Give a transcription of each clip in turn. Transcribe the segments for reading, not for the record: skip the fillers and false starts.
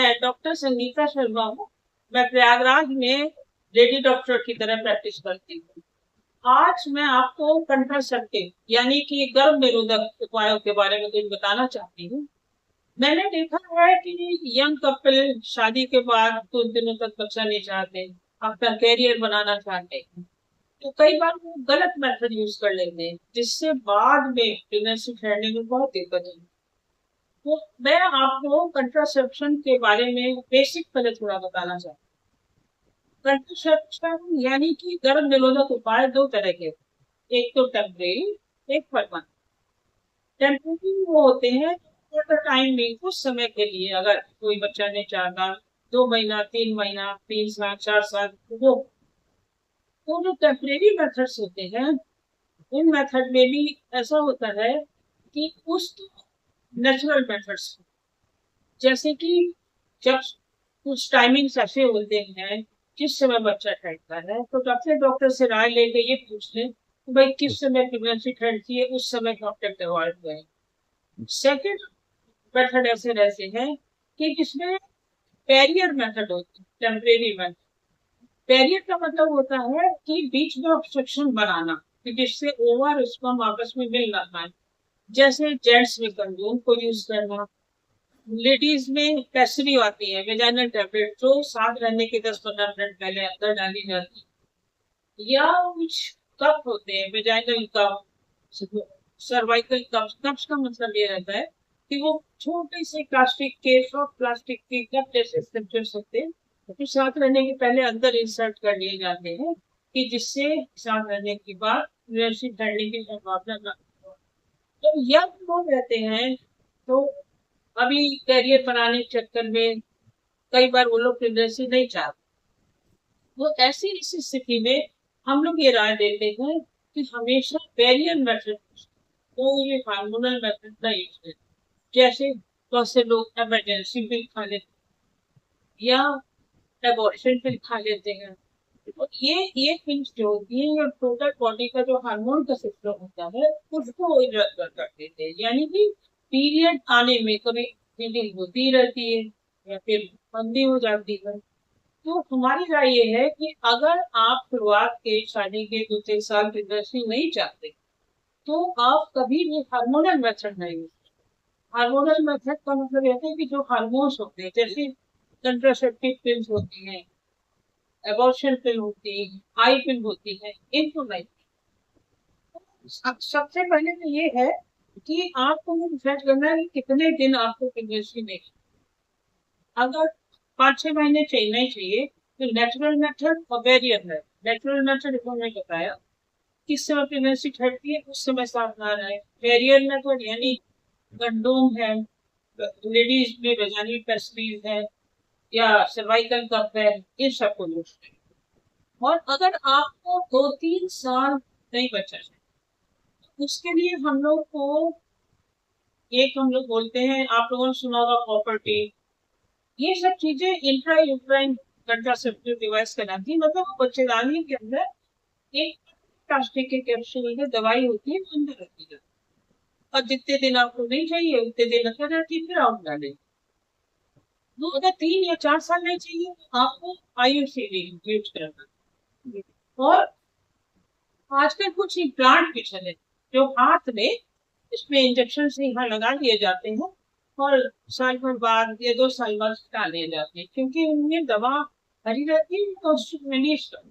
मैं डॉक्टर संगीता शर्मा हूँ। मैं प्रयागराज में लेडी डॉक्टर की तरह प्रैक्टिस करती हूँ। आज मैं आपको कंट्रासेप्टिव यानी कि गर्भ निरोधक उपायों के बारे में कुछ बताना चाहती हूँ। मैंने देखा है कि यंग कपल शादी के बाद कुछ दिनों तक बच्चा नहीं चाहते, अपना कैरियर बनाना चाहते हैं, तो कई बार वो गलत मेथड यूज कर लेते हैं, जिससे बाद में प्रेगनेंसी ठहरने में बहुत दिक्कत है। तो मैं आपको कंट्रासेप्शन के बारे में बेसिक पहले थोड़ा बताना चाहती हूँ। कंट्रासेप्शन यानी कि गर्भ निरोधक उपाय दो तरह के, एक तो टेम्परेरी, एक परमानेंट। टेम्परेरी वो होते हैं फॉर द टाइम में, कुछ समय के लिए, अगर कोई बच्चा नहीं चाहता, 2 महीना, 3 महीना, 3 साल, 4 साल, वो जो टेम्परेरी मेथड्स होते हैं, उन मेथड में भी ऐसा होता है कि उस नेचुरल मेथड्स, जैसे कि जब कुछ टाइमिंग्स ऐसे होते हैं जिस समय बच्चा ठहरता है, तो डॉक्टर से राय लेके ये पूछ लें कि भाई किस समय प्रेगनेंसी ठहरती है, उस समय डॉक्टर अवॉइड करें। सेकेंड मेथड ऐसे रहते हैं कि जिसमें बैरियर मेथड होती है, टेम्परेरी मेथड। बैरियर का मतलब होता है कि बीच में ऑब्स्ट्रक्शन बनाना, कि जिससे ओवर स्पर्म आपस में मिल ना पाए। जैसे जेंट्स में कंडोम को यूज करना, लेडीज में पैसिव आती है वेजाइनल टैबलेट, जो साथ रहने के 10-15 मिनट पहले अंदर डाली जाती है। या कुछ कप होते हैं, vaginal cup, cervical cup. Cups का मतलब ये रहता है कि वो छोटे से प्लास्टिक के, सॉफ्ट प्लास्टिक के कप जैसे स्ट्रक्चर्स होते हैं, तो साथ रहने के पहले अंदर इंसर्ट कर लिए जाते हैं, कि जिससे साथ रहने के बाद प्रेगनेंसी ठहरने की संभावना न हो। तो यंग लोग रहते हैं, तो अभी करियर बनाने के चक्कर में कई बार वो लोग प्रेगनेंसी नहीं चाहते। वो ऐसी इस स्थिति में हम लोग ये राय देते हैं कि हमेशा बैरियर मेथड, कोई हार्मोनल मेथड ना यूज करें। जैसे बहुत से लोग इमरजेंसी पिल खा लेते हैं, या एबॉर्शन पिल खा लेते हैं। और ये पिल्स जो होती है, ये टोटल बॉडी का जो हार्मोन का सिस्टम होता है उसको इधर कर देते हैं। यानी कि पीरियड आने में कभी ब्लीडिंग होती रहती है, या फिर बंदी हो जाती है। तो हमारी राय ये है कि अगर आप शुरुआत के शादी के 2-3 साल प्रेगनेंसी नहीं चाहते, तो आप कभी भी हार्मोनल मेथड नहीं यूज। हार्मोनल मेथड का मतलब ये है कि जो हार्मोन्स होते हैं, जैसे कंट्रासेप्टिव पिल्स होती हैं, एबॉर्शन पिल होती है, आई पिल होती है, इनको नहीं। सबसे पहले तो ये है कि आपको ये डिसाइड करना है कि कितने दिन आपको प्रेगनेंसी नहीं। अगर 5-6 महीने चाहिए नहीं चाहिए, तो नेचुरल मेथड और बैरियर है। नेचुरल मेथड हमने बताया, किस समय प्रेगनेंसी ठहरती है उस समय साथ ना रहे। बैरियर मेथड यानी कंडोम है, लेडीज में वेजाइनल पैस्टीज है, या सर्वाइकल कप है, इन सबको यूज करें। और अगर आपको 2-3 साल नहीं बचा है, उसके लिए हम लोग को एक, हम लोग बोलते हैं, आप लोगों ने सुना होगा प्रॉपर्टी। ये सब चीजें इंट्रा यूट्राइन कंट्रासेप्टिव डिवाइस कहलाती है। मतलब बच्चेदानी के अंदर एक प्लास्टिक के कैप्सूल में दवाई होती है, वो अंदर रखी जाती है, और जितने दिन आपको नहीं चाहिए उतने दिन अंदर रहती है, फिर आप डालें। तो अगर 3 या 4 साल नहीं चाहिए, तो आपको आईयूसीडी यूज करना। और आजकल कुछ इम्प्लांट भी चले, जो हाथ में, इसमें इंजेक्शन से यहाँ लगा दिए जाते हैं, और साल भर बाद या 2 साल बाद डाल दिए जाते हैं, क्योंकि उनमें दवा भरी रहती है तो उसको रिलीज कर।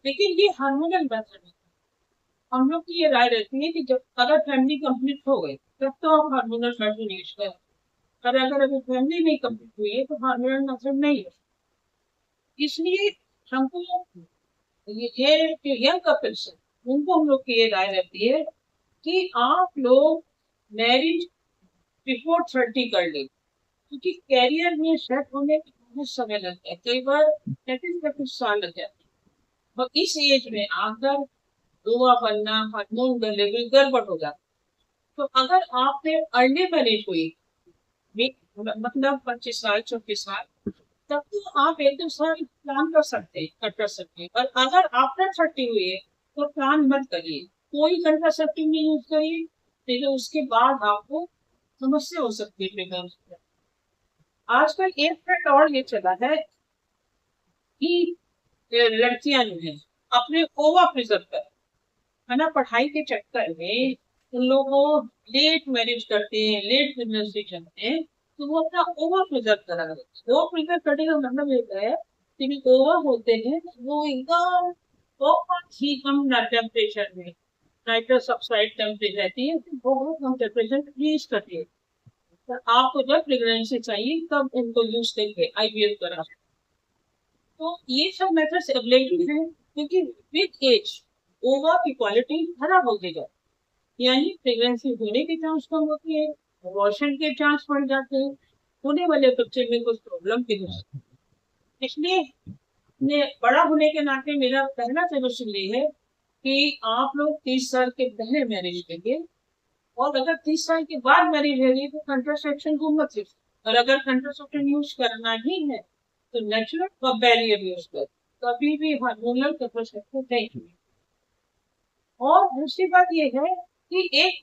लेकिन ये हार्मोनल मेथड है। हम लोग की ये राय रहती है कि जब अगर फैमिली कंप्लीट हो गई, तब तो आप हार्मोनल मेथड यूज करें। और अगर अभी फैमिली नहीं कंप्लीट हुई है, तो हार्मोनल मेथड नहीं है। इसलिए हमको ये जो यंग कपल्स है, उनको हम लोग की ये राय रहती है कि आप लोग मैरिज बिफोर 30 कर ले, क्योंकि कैरियर में सेट होने में बहुत समय लगता है, कई बार 35-36 साल लग जाते हैं। और इस एज में अगर दुआ बनना, हार्मोन का लेवल गड़बड़ हो जाता है। तो अगर आपने अर्ली मैरिज हुई, मतलब 25 साल, 24 साल, तब तो आप 1-2 साल प्लान कर सकते हैं। और अगर आफ्टर 30 हुई है, तो प्लान मत करिए, कोई कंट्रासेप्टिव नहीं यूज करिए, लेकिन उसके बाद आपको समस्या हो सकती है प्रेगनेंसी। आजकल एक ट्रेंड और ये चला कि लड़कियां जो है अपने ओवा प्रिजर्व कर, है ना, पढ़ाई के चक्कर में उन लोगों लेट मैरिज करते हैं, लेट प्रेगनेंसी करते हैं, तो वो अपना ओवा प्रिजर्व करा रहे हैं। ओवा प्रिजर्व करने का मतलब ये है कि भी ओवा होते हैं वो एकदम बहुत ही कम टेम्परेचर में, नाइट्रस ऑक्साइड टेम्परेचर रहती है, तो बहुत कम टेम्परेचर रिलीज करती है। तो आपको जब प्रेगनेंसी चाहिए तब उनको यूज करके आईवीएफ करा। तो ये सब मेथड्स अवेलेबल हैं, क्योंकि विद एज ओवा की क्वालिटी खराब होती जाती है, यानी प्रेगनेंसी होने के चांस कम होती है, अबॉर्शन के चांस बढ़ जाते हैं, होने वाले बच्चे में कुछ प्रॉब्लम भी हो सकती है। इसलिए बड़ा होने के नाते मेरा पहला सजेशन ये है कि आप लोग 30 साल के पहले मैरिज करिए, और अगर 30 साल के बाद मैरिज है तो कंट्रासेप्शन को मत यूज, और अगर कंट्रासेप्शन यूज करना ही है तो नेचुरल और बैरियर यूज कर, कभी भी हार्मोनल कंट्रासेप्शन नहीं। और दूसरी बात ये है कि एक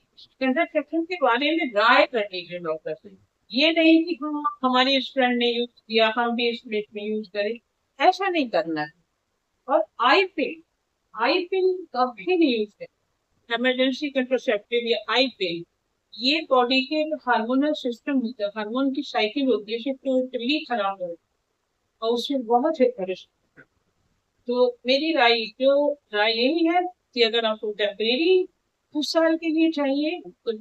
कंट्रासेप्शन के बारे में राय करनी है डॉक्टर से, ये नहीं कि हाँ हमारी फ्रेंड ने यूज किया हम भी इस डेट में यूज करें, ऐसा नहीं करना है। और आई पिल कभी नहीं यूज करें, इमरजेंसी कंट्रासेप्टिव या आई पिल, ये बॉडी के हार्मोनल सिस्टम होता है, हार्मोन की साइकिल होती है, टोटली खराब हो और उसमें बहुत है परेशान। तो मेरी राय यही है कि अगर आपको टेम्परेरी कुछ साल के लिए चाहिए तो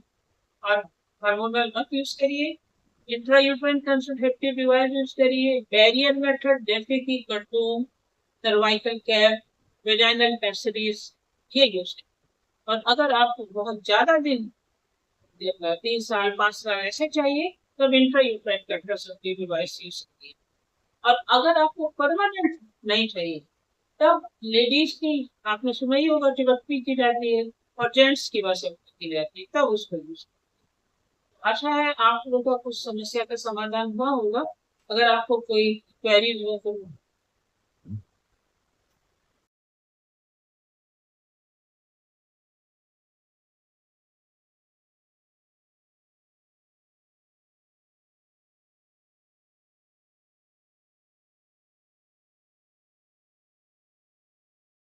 आप हार्मोनल मत यूज करिए, इंट्रायूट्राइन कंट्रासेप्टिव डिवाइस यूज करिए, बैरियर मेथड जैसे कि condom, cervical cap, vaginal passage, ये यूज करिए। और अगर आपको बहुत ज्यादा दिन 3 साल 5 साल ऐसे चाहिए तब इंट्रायूट्राइन कंट्रासेप्टिव डिवाइस यूज करिए। और अगर आपको परमानेंट नहीं चाहिए तब लेडीज की आपने सुना ही होगा कि बत्ती की जाती है, और जेंट्स की बस की जाती है, तब उसको यूज। आशा है आप लोगों का कुछ समस्या का समाधान हुआ होगा। अगर आपको कोई क्वेरीज हो तो